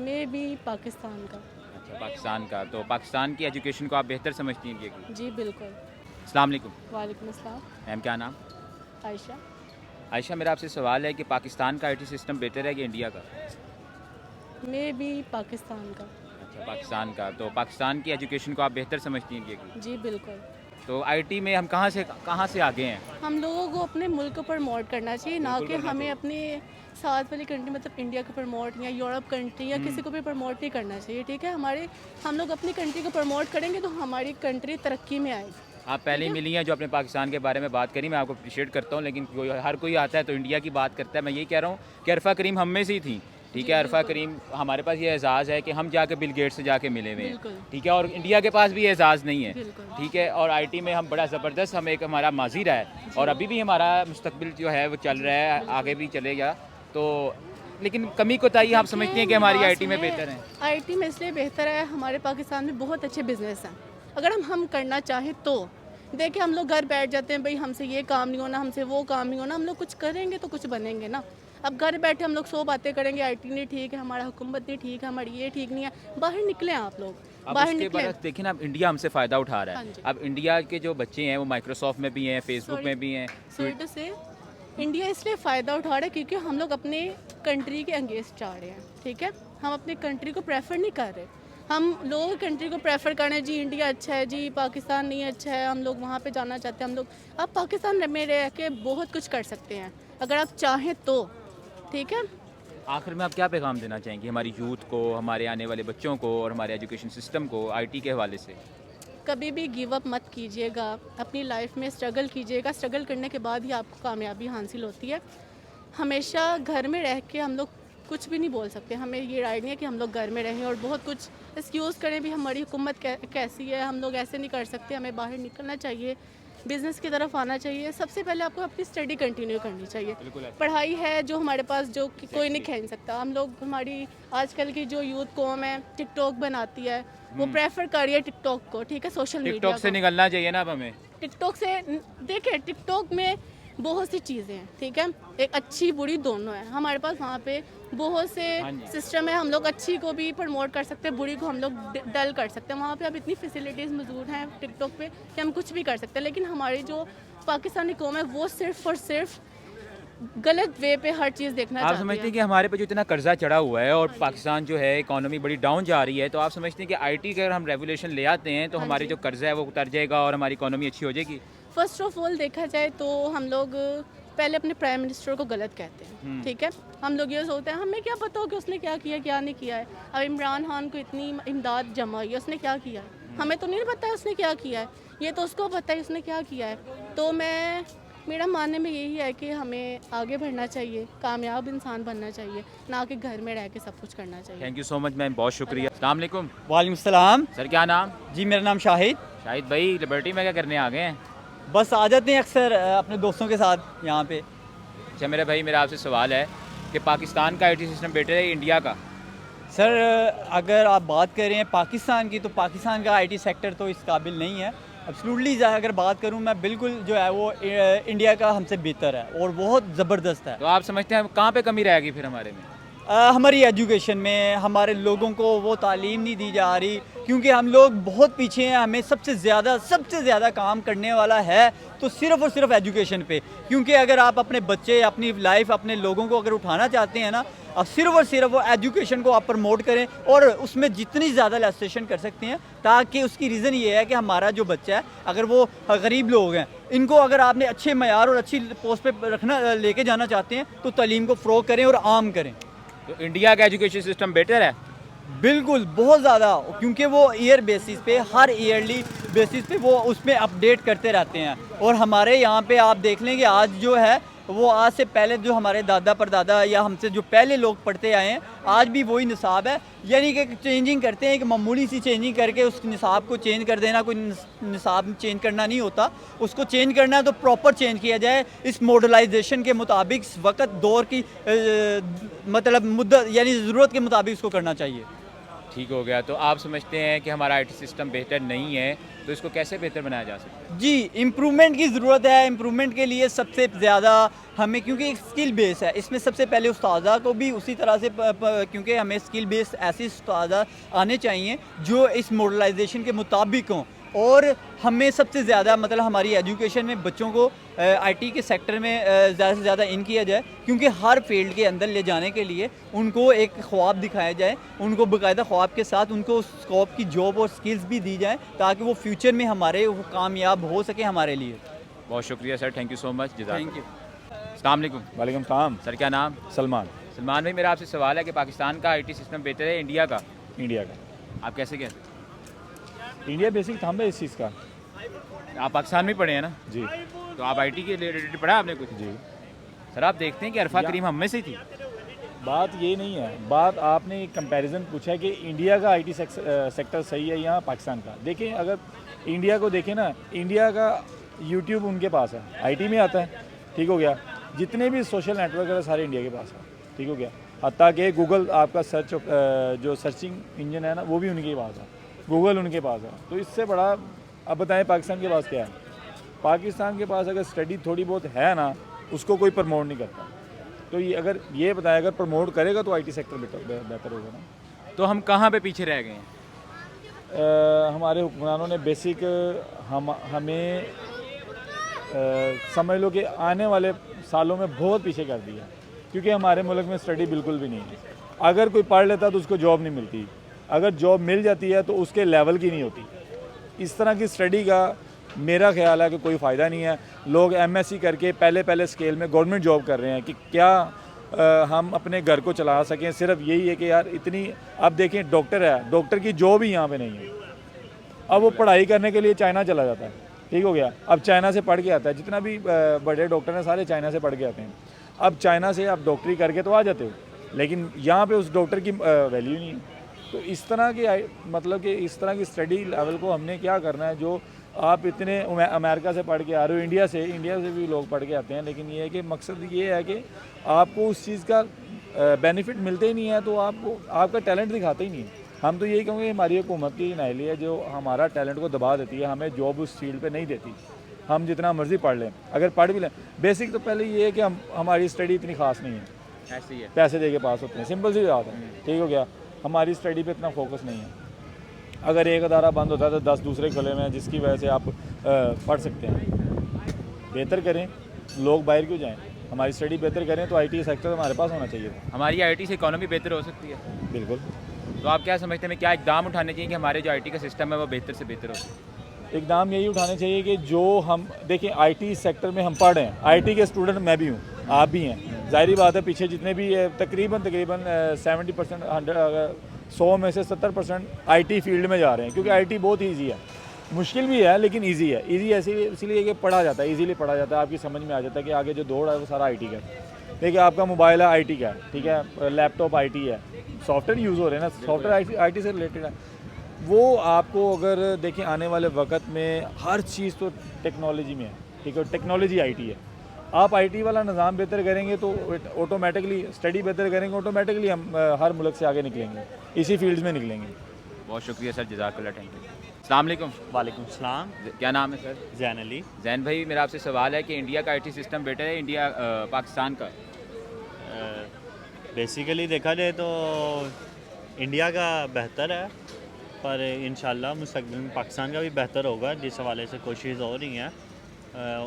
میں بھی پاکستان کا۔ اچھا پاکستان کا، تو پاکستان کی ایجوکیشن کو آپ بہتر سمجھتی ہیں انڈیا کی؟ جی بالکل۔ السلام علیکم وعلیکم السلام۔ میم، کیا نام؟ عائشہ۔ عائشہ، میرا آپ سے سوال ہے کہ پاکستان کا آئی ٹی سسٹم بہتر ہے کہ انڈیا کا؟ میں بھی پاکستان کا۔ اچھا پاکستان کا، تو پاکستان کی ایجوکیشن کو آپ بہتر سمجھتی ہیں انڈیا کی؟ جی بالکل۔ تو آئی ٹی میں ہم کہاں سے آگے ہیں؟ ہم لوگوں کو اپنے ملک کو پرموٹ کرنا چاہیے، نہ بالکل کہ کرنا ہمیں چاہیے۔ اپنے ساتھ والی کنٹری مطلب انڈیا کو پرموٹ یا یورپ کنٹری یا کسی کو بھی پرموٹ نہیں کرنا چاہیے، ٹھیک ہے؟ ہم لوگ اپنی کنٹری کو پرموٹ کریں گے تو ہماری کنٹری ترقی میں آئے گی۔ آپ پہلے ہی ملی ہیں جو اپنے پاکستان کے بارے میں بات کری، میں آپ کو اپریشیٹ کرتا ہوں، لیکن ہر کوئی آتا ہے تو انڈیا کی بات کرتا ہے۔ میں یہی کہہ رہا ہوں کہ عرفہ کریم ہم میں سے ہی تھیں، ٹھیک ہے؟ عرفہ کریم ہمارے پاس یہ اعزاز ہے کہ ہم جا کے بل گیٹ سے جا کے ملے ہوئے ہیں، ٹھیک ہے؟ اور انڈیا کے پاس بھی یہ اعزاز نہیں ہے، ٹھیک ہے؟ اور آئی ٹی میں ہم بڑا زبردست، ہمارا ماضی رہا ہے اور ابھی بھی ہمارا مستقبل جو ہے وہ چل رہا ہے، آگے بھی چلے گا۔ تو لیکن کمی کوتاہی آپ سمجھتے ہیں کہ ہماری آئی ٹی میں بہتر ہے؟ آئی ٹی میں اس لیے بہتر ہے، ہمارے پاکستان میں بہت اچھے بزنس ہیں، اگر ہم کرنا چاہیں تو۔ دیکھیں ہم لوگ گھر بیٹھ جاتے ہیں، بھئی ہم سے یہ کام نہیں ہونا، ہم سے وہ کام نہیں ہونا، ہم لوگ کچھ کریں گے تو کچھ بنیں گے نا۔ اب گھر بیٹھے ہم لوگ 100 باتیں کریں گے، آئی ٹی نہیں ٹھیک ہے، ہمارا حکومت نہیں ٹھیک ہے، ہماری یہ ٹھیک نہیں ہے، باہر نکلیں آپ لوگ، اب باہر اس کے نکلیں۔ بعد دیکھیں نا، اب انڈیا ہم سے فائدہ اٹھا رہا ہاں ہے۔ جی۔ اب انڈیا کے جو بچے ہیں وہ مائکروسافٹ میں بھی ہیں، فیس بک میں بھی ہیں۔ سوری ٹو سے انڈیا اس لیے فائدہ اٹھا رہا ہے کیونکہ ہم لوگ اپنے کنٹری کے انگیسٹ جا رہے ہیں، ٹھیک ہے؟ ہم اپنی کنٹری کو پریفر نہیں کر رہے، ہم لوگ کنٹری کو پریفر کر رہے ہیں، جی انڈیا اچھا ہے، جی پاکستان نہیں اچھا ہے، ہم لوگ وہاں پہ جانا چاہتے ہیں۔ ہم لوگ آپ پاکستان میں رہ کے بہت کچھ کر سکتے ہیں اگر آپ چاہیں تو، ٹھیک ہے؟ آخر میں آپ کیا پیغام دینا چاہیں گے ہماری یوتھ کو، ہمارے آنے والے بچوں کو اور ہمارے ایجوکیشن سسٹم کو آئی ٹی کے حوالے سے؟ کبھی بھی گیو اپ مت کیجیے گا، اپنی لائف میں اسٹرگل کیجیے گا، اسٹرگل کرنے کے بعد ہی آپ کو کامیابی حاصل ہوتی ہے۔ ہمیشہ گھر میں رہ کے ہم لوگ کچھ بھی نہیں بول سکتے، ہمیں یہ رائٹ نہیں ہے کہ ہم لوگ گھر میں رہیں اور بہت کچھ ایکسکیوز کریں بھی ہماری حکومت کیسی ہے، ہم لوگ ایسے نہیں کر سکتے، ہمیں باہر نکلنا چاہیے، بزنس کی طرف آنا چاہیے۔ سب سے پہلے آپ کو اپنی اسٹڈی کنٹینیو کرنی چاہیے، پڑھائی ہے جو ہمارے پاس جو کوئی نہیں کھین سکتا۔ ہم لوگ ہماری آج کل کی جو یوتھ قوم ہے ٹک ٹاک بناتی ہے، وہ پریفر کر رہی ہے ٹک ٹاک کو، ٹھیک ہے؟ سوشل ٹک میڈیا ٹاک کو سے نکلنا چاہیے نا اب ہمیں۔ ٹک ٹاک سے دیکھیں، ٹک ٹاک میں بہت سی چیزیں ہیں، ٹھیک ہے؟ ایک اچھی بری دونوں ہیں، ہمارے پاس وہاں پہ بہت سے سسٹم ہے، ہم لوگ اچھی کو بھی پروموٹ کر سکتے ہیں، بری کو ہم لوگ ڈل کر سکتے ہیں۔ وہاں پہ اب اتنی فیسلٹیز موجود ہیں ٹک ٹاک پہ کہ ہم کچھ بھی کر سکتے ہیں، لیکن ہماری جو پاکستانی قوم ہے وہ صرف اور صرف غلط وے پہ ہر چیز دیکھنا آپ چاہتی سمجھتے ہے۔ ہیں کہ ہمارے پہ جو اتنا قرضہ چڑھا ہوا ہے اور پاکستان جو ہے اکانومی بڑی ڈاؤن جا رہی ہے، تو آپ سمجھتے ہیں کہ آئی ٹی کا اگر ہم ریگولیشن لے آتے ہیں تو ہماری جو قرضہ ہے وہ اتر جائے گا اور ہماری اکانومی اچھی ہو جائے گی؟ فرسٹ آف آل دیکھا جائے تو ہم لوگ پہلے اپنے پرائم منسٹر کو غلط کہتے ہیں، ٹھیک ہے؟ ہم لوگ یہ سوچتے ہیں ہمیں کیا پتہ ہو کہ اس نے کیا کیا کیا نہیں کیا ہے۔ اب عمران خان کو اتنی امداد جمع ہوئی ہے، اس نے کیا کیا ہے؟ ہمیں تو نہیں پتہ ہے اس نے کیا کیا ہے، یہ تو اس کو پتہ ہے اس نے کیا کیا ہے۔ تو میرا ماننے میں یہی ہے کہ ہمیں آگے بڑھنا چاہیے، کامیاب انسان بننا چاہیے، نہ کہ گھر میں رہ کے سب کچھ کرنا چاہیے۔ تھینک یو سو مچ میم، بہت شکریہ۔ السلام علیکم۔ وعلیکم السلام۔ سر کیا نام؟ جی میرا نام شاہد۔ شاہد بھائی، لبرٹی میں کیا کرنے آ گئے ہیں؟ بس آ جاتے ہیں اکثر اپنے دوستوں کے ساتھ یہاں پہ۔ اچھا میرے بھائی، میرا آپ سے سوال ہے کہ پاکستان کا آئی ٹی سسٹم بیٹر ہے یا انڈیا کا؟ سر اگر آپ بات کر رہے ہیں پاکستان کی، تو پاکستان کا آئی ٹی سیکٹر تو اس قابل نہیں ہے۔ ایبسلیوٹلی اگر بات کروں میں، بالکل جو ہے وہ انڈیا کا ہم سے بہتر ہے اور بہت زبردست ہے۔ تو آپ سمجھتے ہیں کہاں پہ کمی رہے گی پھر ہمارے میں؟ ہماری ایجوکیشن میں ہمارے لوگوں کو وہ تعلیم نہیں دی جا رہی، کیونکہ ہم لوگ بہت پیچھے ہیں۔ ہمیں سب سے زیادہ کام کرنے والا ہے تو صرف اور صرف ایجوکیشن پہ، کیونکہ اگر آپ اپنے بچے، اپنی لائف، اپنے لوگوں کو اگر اٹھانا چاہتے ہیں نا، اب صرف اور صرف وہ ایجوکیشن کو آپ پروموٹ کریں اور اس میں جتنی زیادہ لیجسلیشن کر سکتے ہیں، تاکہ اس کی ریزن یہ ہے کہ ہمارا جو بچہ ہے، اگر وہ غریب لوگ ہیں، ان کو اگر آپ نے اچھے معیار اور اچھی پوسٹ پہ لے کے جانا چاہتے ہیں تو تعلیم کو فروغ کریں اور عام کریں۔ تو انڈیا کا ایجوکیشن سسٹم بیٹر ہے؟ بالکل، بہت زیادہ، کیونکہ وہ ایئر بیسس پہ، ہر ایئرلی بیسس پہ وہ اس میں اپ ڈیٹ کرتے رہتے ہیں۔ اور ہمارے یہاں پہ آپ دیکھ لیں کہ آج جو ہے وہ آج سے پہلے جو ہمارے دادا پردادا یا ہم سے جو پہلے لوگ پڑھتے آئے ہیں، آج بھی وہی نصاب ہے، یعنی کہ چینجنگ کرتے ہیں کہ معمولی سی چینجنگ کر کے اس نصاب کو چینج کر دینا، کوئی نصاب چینج کرنا نہیں ہوتا، اس کو چینج کرنا ہے تو پراپر چینج کیا جائے اس ماڈرلائزیشن کے مطابق، اس وقت دور کی مطلب مدت یعنی ضرورت کے مطابق اس کو کرنا چاہیے۔ ٹھیک ہو گیا۔ تو آپ سمجھتے ہیں کہ ہمارا آئی ٹی سسٹم بہتر نہیں ہے تو اس کو کیسے بہتر بنایا جا سکتا ہے؟ جی امپرومنٹ کی ضرورت ہے. امپرومنٹ کے لیے سب سے زیادہ ہمیں, کیونکہ ایک اسکل بیس ہے, اس میں سب سے پہلے استاذہ کو بھی اسی طرح سے کیونکہ ہمیں اسکل بیس ایسے استاذہ آنے چاہیے جو اس ماڈرلائزیشن کے مطابق ہوں. اور ہمیں سب سے زیادہ مطلب ہماری ایجوکیشن میں بچوں کو آئی ٹی کے سیکٹر میں زیادہ سے زیادہ ان کیا جائے, کیونکہ ہر فیلڈ کے اندر لے جانے کے لیے ان کو ایک خواب دکھایا جائے, ان کو باقاعدہ خواب کے ساتھ ان کو اسکوپ کی جاب اور سکلز بھی دی جائیں تاکہ وہ فیوچر میں ہمارے وہ کامیاب ہو سکے ہمارے لیے. بہت شکریہ سر, تھینک یو سو مچ, جزاک تھینک یو. السلام علیکم. وعلیکم السلام. سر کیا نام؟ سلمان. سلمان بھائی, میرا آپ سے سوال ہے کہ پاکستان کا آئی ٹی سسٹم بہتر ہے انڈیا کا؟ انڈیا کا. آپ کیسے کہتے ہیں؟ انڈیا بیسک تھا اس چیز کا. آپ پاکستان میں پڑھے ہیں نا, جی تو آپ آئی ٹی کے ریلیٹڈ پڑھا آپ نے کچھ؟ جی. سر آپ دیکھتے ہیں کہ عرفہ کریم ہم میں سے ہی تھی. بات یہ نہیں ہے, بات آپ نے کمپیریزن پوچھا ہے کہ انڈیا کا آئی ٹی سیکٹر صحیح ہے یا پاکستان کا. دیکھیں اگر انڈیا کو دیکھیں نا, انڈیا کا یوٹیوب ان کے پاس ہے, آئی ٹی میں آتا ہے, ٹھیک ہو گیا. جتنے بھی سوشل نیٹ ورک ہے سارے انڈیا کے پاس ہے, ٹھیک ہو گیا. حتیٰ کہ گوگل آپ کا سرچ جو سرچنگ انجن ہے نا وہ بھی ان کے پاس ہے, گوگل ان کے پاس ہے. تو اس سے بڑا اب بتائیں پاکستان کے پاس کیا ہے؟ پاکستان کے پاس اگر اسٹڈی تھوڑی بہت ہے نا, اس کو کوئی پروموٹ نہیں کرتا. تو یہ اگر یہ بتائیں اگر پروموٹ کرے گا تو آئی ٹی سیکٹر بہتر ہوگا نا. تو ہم کہاں پہ پیچھے رہ گئے ہیں؟ ہمارے حکمرانوں نے بیسک ہمیں سمجھ لو کہ آنے والے سالوں میں بہت پیچھے کر دیا, کیونکہ ہمارے ملک میں اسٹڈی بالکل بھی نہیں ہے. اگر کوئی پڑھ لیتا تو اس کو جاب نہیں ملتی, اگر جاب مل جاتی ہے تو اس کے لیول کی نہیں ہوتی. اس طرح کی اسٹڈی کا میرا خیال ہے کہ کوئی فائدہ نہیں ہے. لوگ ایم ایس سی کر کے پہلے اسکیل میں گورنمنٹ جاب کر رہے ہیں کہ کیا ہم اپنے گھر کو چلا سکیں. صرف یہی ہے کہ یار اتنی, اب دیکھیں ڈاکٹر ہے, ڈاکٹر کی جاب ہی یہاں پہ نہیں ہے. اب وہ پڑھائی کرنے کے لیے چائنا چلا جاتا ہے, ٹھیک ہو گیا. اب چائنا سے پڑھ کے آتا ہے, جتنا بھی بڑے ڈاکٹر ہیں سارے چائنا سے پڑھ کے آتے ہیں. اب چائنا سے آپ ڈاکٹری کر کے تو آ جاتے ہو, لیکن یہاں پہ اس ڈاکٹر کی ویلیو نہیں ہے. تو اس طرح کی مطلب کہ اس طرح کی اسٹڈی لیول کو ہم نے کیا کرنا ہے. جو آپ اتنے امریکہ سے پڑھ کے آ رہے ہو, انڈیا سے بھی لوگ پڑھ کے آتے ہیں, لیکن یہ ہے کہ مقصد یہ ہے کہ آپ کو اس چیز کا بینیفٹ ملتے ہی نہیں ہے, تو آپ کا ٹیلنٹ دکھاتے ہی نہیں ہے. ہم تو یہی کہوں گے ہماری حکومت کی نااہلی ہے جو ہمارا ٹیلنٹ کو دبا دیتی ہے, ہمیں جاب اس فیلڈ پہ نہیں دیتی. ہم جتنا مرضی پڑھ لیں, اگر پڑھ بھی لیں, بیسک تو پہلے یہ ہے کہ ہماری اسٹڈی اتنی خاص نہیں ہے, ایسے ہی ہے, پیسے دے کے پاس ہوتے ہیں, سمپل سی بات ہے, ٹھیک ہو گیا. ہماری اسٹڈی پہ اتنا فوکس نہیں ہے. اگر ایک ادارہ بند ہوتا ہے تو 10 دوسرے کھلے ہوئے ہیں جس کی وجہ سے آپ پڑھ سکتے ہیں. بہتر کریں, لوگ باہر کیوں جائیں, ہماری اسٹڈی بہتر کریں تو آئی ٹی سیکٹر ہمارے پاس ہونا چاہیے تھا. ہماری آئی ٹی سے اکانومی بہتر ہو سکتی ہے. بالکل. تو آپ کیا سمجھتے ہیں کیا اقدام اٹھانے چاہیے کہ ہمارے جو آئی ٹی کا سسٹم ہے وہ بہتر سے بہتر ہو؟ اقدام یہی اٹھانے چاہیے کہ جو ہم دیکھیں آئی ٹی سیکٹر میں ہم پڑھ رہے ہیں, آئی ٹی کے اسٹوڈنٹ میں بھی ہوں, آپ بھی ہیں, ظاہری بات ہے. پیچھے جتنے بھی تقریباً 70%, 100 میں سے 70% آئی ٹی فیلڈ میں جا رہے ہیں, کیونکہ آئی ٹی بہت ایزی ہے. مشکل بھی ہے لیکن ایزی ہے. ایزی اس لیے کہ پڑھا جاتا ہے, ایزیلی پڑھا جاتا ہے, آپ کی سمجھ میں آ جاتا ہے کہ آگے جو دوڑ ہے وہ سارا آئی ٹی کا ہے. دیکھیے آپ کا موبائل ہے آئی ٹی کا ہے, ٹھیک ہے, لیپ ٹاپ آئی ٹی ہے, سافٹ ویئر یوز ہو رہے ہیں نا, سافٹ ویئر آئی ٹی سے ریلیٹڈ ہے. وہ آپ کو اگر دیکھیں آنے والے وقت میں ہر چیز تو ٹیکنالوجی میں ہے, ٹھیک ہے, ٹیکنالوجی آئی ٹی ہے. آپ آئی ٹی والا نظام بہتر کریں گے تو آٹومیٹکلی اسٹڈی بہتر کریں گے, آٹومیٹکلی ہم ہر ملک سے آگے نکلیں گے, اسی فیلڈ میں نکلیں گے. بہت شکریہ سر, جزاک اللہ, تھینک یو. السلام علیکم. وعلیکم السلام. کیا نام ہے سر؟ زین علی. زین بھائی, میرا آپ سے سوال ہے کہ انڈیا کا آئی ٹی سسٹم بیٹر ہے انڈیا پاکستان کا؟ بیسیکلی دیکھا جائے تو انڈیا کا بہتر ہے, پر انشاءاللہ مستقبل میں پاکستان کا بھی بہتر ہوگا, جس حوالے سے کوشش ہو رہی ہیں.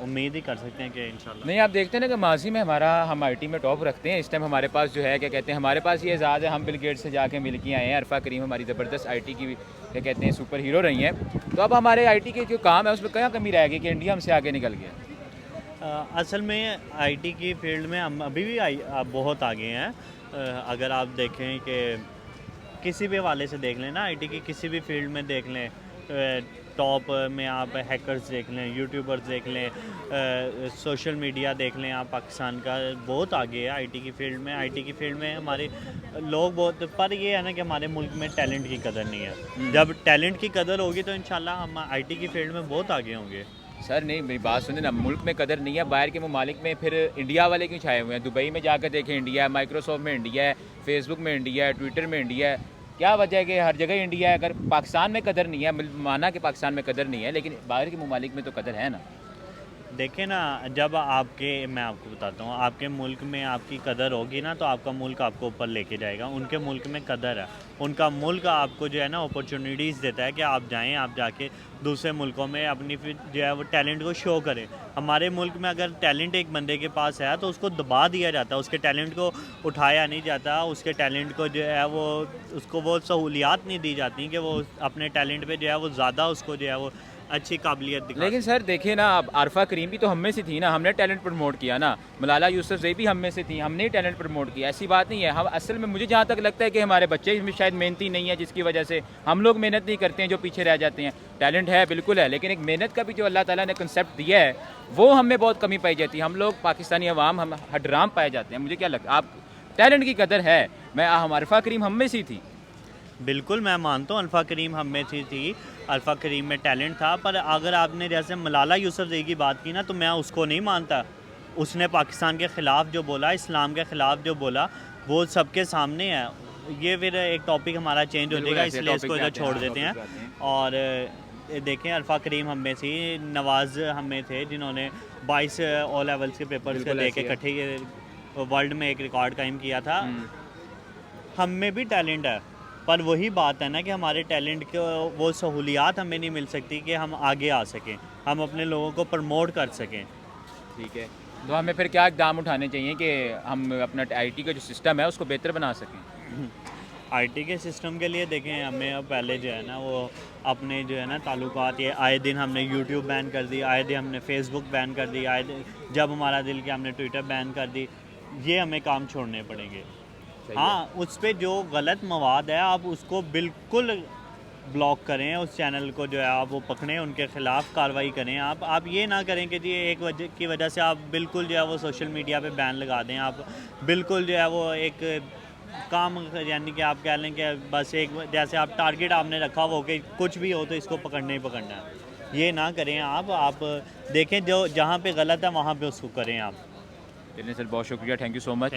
امید ہی کر سکتے ہیں کہ انشاءاللہ. نہیں, آپ دیکھتے ہیں نا کہ ماضی میں ہم آئی ٹی میں ٹاپ رکھتے ہیں. اس ٹائم ہمارے پاس جو ہے کیا کہتے ہیں, ہمارے پاس یہ اعزاز ہے, ہم بل گیٹ سے جا کے مل کے آئے ہیں. عرفہ کریم ہماری زبردست آئی ٹی کی کیا کہتے ہیں سپر ہیرو رہی ہیں. تو اب ہمارے آئی ٹی کے جو کام ہے اس میں کیا کمی رہ گئی کہ انڈیا ہم سے آگے نکل گیا؟ اصل میں آئی ٹی کی فیلڈ میں ہم ابھی بھی بہت آگے ہیں. اگر آپ دیکھیں کہ کسی بھی حوالے سے دیکھ لیں نا, آئی ٹی کی کسی بھی فیلڈ میں دیکھ لیں, ٹاپ میں آپ ہیکرز دیکھ لیں, یوٹیوبرز دیکھ لیں, سوشل میڈیا دیکھ لیں, آپ پاکستان کا بہت آگے ہے آئی ٹی کی فیلڈ میں. آئی ٹی کی فیلڈ میں ہمارے لوگ بہت, پر یہ ہے نا کہ ہمارے ملک میں ٹیلنٹ کی قدر نہیں ہے. جب ٹیلنٹ کی قدر ہوگی تو انشاءاللہ ہم آئی ٹی کی فیلڈ میں بہت آگے ہوں گے. سر نہیں, میری بات سنیں نا, ملک میں قدر نہیں ہے, باہر کے ممالک میں پھر انڈیا والے کیوں چھائے ہوئے ہیں؟ دبئی میں جا کر دیکھیں انڈیا ہے, مائکروسافٹ میں انڈیا ہے, فیس بک میں انڈیا ہے, ٹویٹر میں انڈیا ہے. کیا وجہ ہے کہ ہر جگہ انڈیا ہے؟ اگر پاکستان میں قدر نہیں ہے، مانا کہ پاکستان میں قدر نہیں ہے، لیکن باہر کے ممالک میں تو قدر ہے نا. دیکھیں نا، جب میں آپ کو بتاتا ہوں، آپ کے ملک میں آپ کی قدر ہوگی نا تو آپ کا ملک آپ کو اوپر لے کے جائے گا. ان کے ملک میں قدر ہے، ان کا ملک آپ کو جو ہے نا اپرچونیٹیز دیتا ہے کہ آپ جائیں، آپ جا کے دوسرے ملکوں میں اپنی پھر جو ہے وہ ٹیلنٹ کو شو کریں. ہمارے ملک میں اگر ٹیلنٹ ایک بندے کے پاس ہے تو اس کو دبا دیا جاتا ہے، اس کے ٹیلنٹ کو اٹھایا نہیں جاتا، اس کے ٹیلنٹ کو جو ہے وہ اس کو وہ سہولیات نہیں دی جاتی کہ وہ اپنے ٹیلنٹ پہ جو ہے وہ زیادہ اس کو جو ہے وہ اچھی قابلیت دکھا. لیکن سر دیکھیں نا، اب عارفہ کریم بھی تو ہم میں سے تھی نا، ہم نے ٹیلنٹ پروموٹ کیا نا. ملالہ یوسفزئی بھی ہم میں سے تھی، ہم نے ٹیلنٹ پروموٹ کیا. ایسی بات نہیں ہے. ہم اصل میں مجھے جہاں تک لگتا ہے کہ ہمارے بچے بھی شاید محنتی نہیں ہیں، جس کی وجہ سے ہم لوگ محنت نہیں کرتے ہیں، جو پیچھے رہ جاتے ہیں. ٹیلنٹ ہے بالکل ہے، لیکن ایک محنت کا بھی جو اللہ تعالیٰ نے کنسیپٹ دیا ہے وہ ہم میں بہت کمی پائی جاتی ہے. ہم لوگ پاکستانی عوام ہم ہڈرام پائے جاتے ہیں. مجھے کیا لگتا ہے آپ ٹیلنٹ کی قدر ہے. ہم عارفہ کریم ہم میں سے تھی. بالکل میں مانتا ہوں الفا کریم ہم میں سے تھی، الفا کریم میں ٹیلنٹ تھا. پر اگر آپ نے جیسے ملالہ یوسفزئی کی بات کی نا تو میں اس کو نہیں مانتا. اس نے پاکستان کے خلاف جو بولا، اسلام کے خلاف جو بولا، وہ سب کے سامنے ہے. یہ پھر ایک ٹاپک ہمارا چینج ہو جائے گا، اس لیے اس کو ادھر چھوڑ دیتے ہیں. اور دیکھیں الفا کریم ہم میں سے، نواز ہم میں تھے جنہوں نے 22 او لیولس کے پیپرز کو لے کے اکٹھے ورلڈ میں ایک ریکارڈ قائم کیا تھا. ہم میں بھی ٹیلنٹ ہے، پر وہی بات ہے نا کہ ہمارے ٹیلنٹ کو وہ سہولیات ہمیں نہیں مل سکتی کہ ہم آگے آ سکیں، ہم اپنے لوگوں کو پروموٹ کر سکیں. ٹھیک ہے، تو ہمیں پھر کیا اقدام اٹھانے چاہیے کہ ہم اپنا آئی ٹی کا جو سسٹم ہے اس کو بہتر بنا سکیں؟ آئی ٹی کے سسٹم کے لیے دیکھیں، ہمیں اب پہلے جو ہے نا وہ اپنے جو ہے نا تعلقات، یہ آئے دن ہم نے یوٹیوب بین کر دی، آئے دن ہم نے فیس بک بین کر دی، آئے دن جب ہمارا دل کیا ہم نے ٹویٹر بین کر دی. یہ ہمیں کام چھوڑنے پڑیں گے. ہاں، اس پہ جو غلط مواد ہے آپ اس کو بالکل بلاک کریں، اس چینل کو جو ہے آپ وہ پکڑیں، ان کے خلاف کارروائی کریں. آپ یہ نہ کریں کہ جی ایک وجہ کی وجہ سے آپ بالکل جو ہے وہ سوشل میڈیا پہ بین لگا دیں. آپ بالکل جو ہے وہ ایک کام، یعنی کہ آپ کہہ لیں کہ بس ایک جیسے آپ ٹارگیٹ آپ نے رکھا ہو کہ کچھ بھی ہو تو اس کو پکڑنا ہی پکڑنا ہے. یہ نہ کریں. آپ دیکھیں جو جہاں پہ غلط ہے وہاں پہ اس کو کریں. آپ چلیے سر، بہت شکریہ، تھینک یو سو مچ.